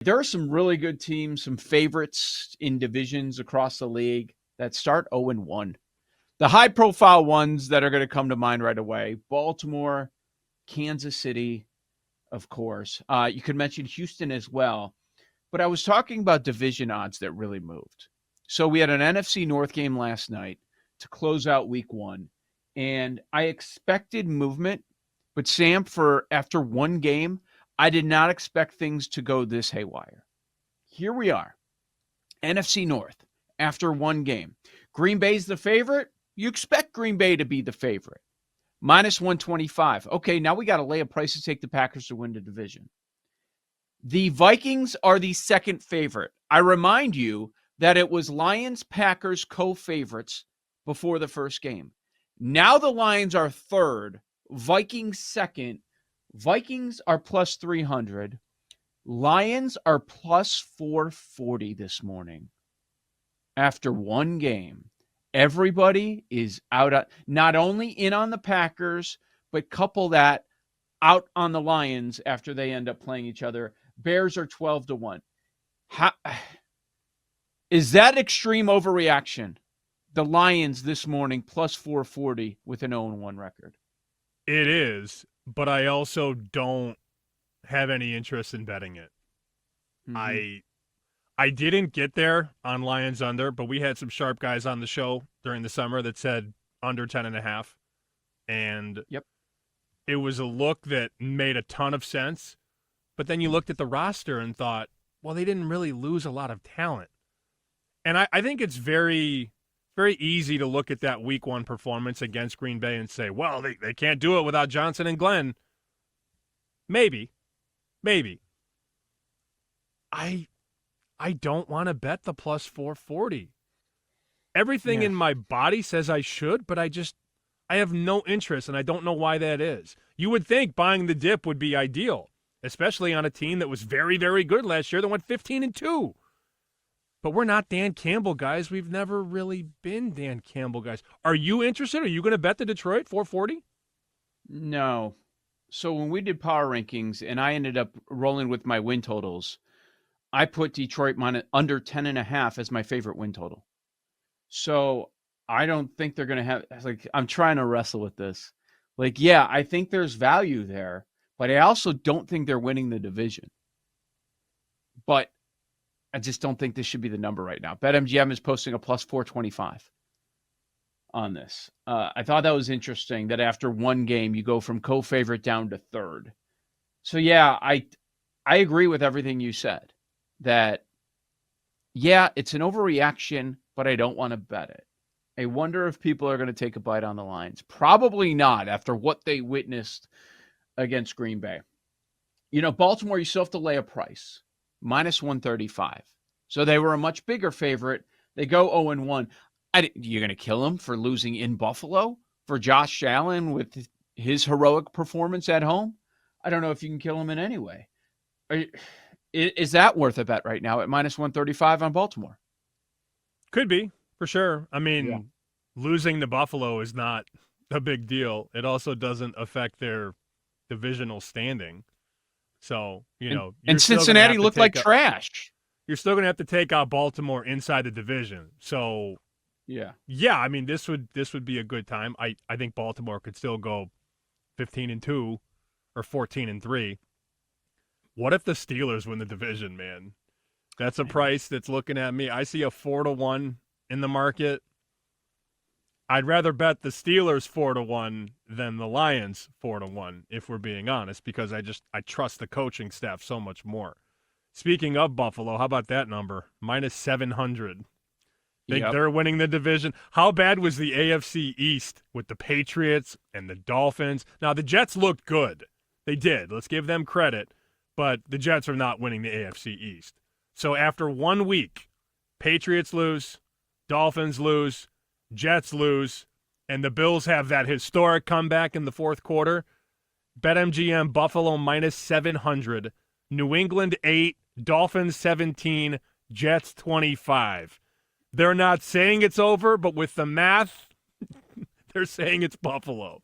There are some really good teams, some favorites in divisions across the league that start 0-1. The high-profile ones that are going to come to mind right away, Baltimore, Kansas City, of course. You could mention Houston as well. But I was talking about division odds that really moved. So we had an NFC North game last night to close out week 1. And I expected movement. But Sam, for after one game, I did not expect things to go this haywire. Here we are. NFC North, after one game. Green Bay's the favorite. You expect Green Bay to be the favorite. Minus 125. Okay, now we got to lay a price to take the Packers to win the division. The Vikings are the second favorite. I remind you that it was Lions-Packers co-favorites before the first game. Now the Lions are third, Vikings second. Vikings are plus 300. Lions are plus 440 this morning. After one game, everybody is out, not only in on the Packers, but couple that out on the Lions after they end up playing each other. Bears are 12-1. Is that extreme overreaction? The Lions this morning plus 440 with an 0-1 record. It is, but I also don't have any interest in betting it. Mm-hmm. I didn't get there on Lions under, but we had some sharp guys on the show during the summer that said under 10.5. And yep, it was a look that made a ton of sense. But then you looked at the roster and thought, well, they didn't really lose a lot of talent. And I think it's very, very easy to look at that week 1 performance against Green Bay and say, well, they can't do it without Johnson and Glenn. Maybe. I don't want to bet the plus 440. Everything in my body says I should, but I have no interest, and I don't know why that is. You would think buying the dip would be ideal, especially on a team that was very, very good last year that went 15-2. But we're not Dan Campbell guys. We've never really been Dan Campbell guys. Are you interested? Are you going to bet the Detroit 440? No. So when we did power rankings and I ended up rolling with my win totals, I put Detroit under 10.5 as my favorite win total. So I don't think they're going to have, I'm trying to wrestle with this. I think there's value there, but I also don't think they're winning the division. But I just don't think this should be the number right now. BetMGM is posting a plus 425 on this. I thought that was interesting that after one game, you go from co-favorite down to third. So, yeah, I agree with everything you said. That, yeah, it's an overreaction, but I don't want to bet it. I wonder if people are going to take a bite on the lines. Probably not after what they witnessed against Green Bay. Baltimore, you still have to lay a price. Minus 135. So they were a much bigger favorite. They go 0-1. You're going to kill him for losing in Buffalo? For Josh Allen with his heroic performance at home? I don't know if you can kill him in any way. Is that worth a bet right now at minus 135 on Baltimore? Could be, for sure. I mean, losing to Buffalo is not a big deal. It also doesn't affect their divisional standing. So, and Cincinnati looked like trash. You're still going to have to take out Baltimore inside the division. So, yeah. I mean, this would be a good time. I think Baltimore could still go 15-2 or 14-3. What if the Steelers win the division, man? That's a price that's looking at me. I see a 4-1 in the market. I'd rather bet the Steelers 4-1 than the Lions 4-1, if we're being honest, because I trust the coaching staff so much more. Speaking of Buffalo, how about that number? Minus 700. Think they're winning the division. How bad was the AFC East with the Patriots and the Dolphins? Now, the Jets looked good. They did. Let's give them credit. But the Jets are not winning the AFC East. So after 1 week, Patriots lose, Dolphins lose, Jets lose, and the Bills have that historic comeback in the fourth quarter. BetMGM Buffalo minus 700, New England 8, Dolphins 17, Jets 25. They're not saying it's over, but with the math, they're saying it's Buffalo.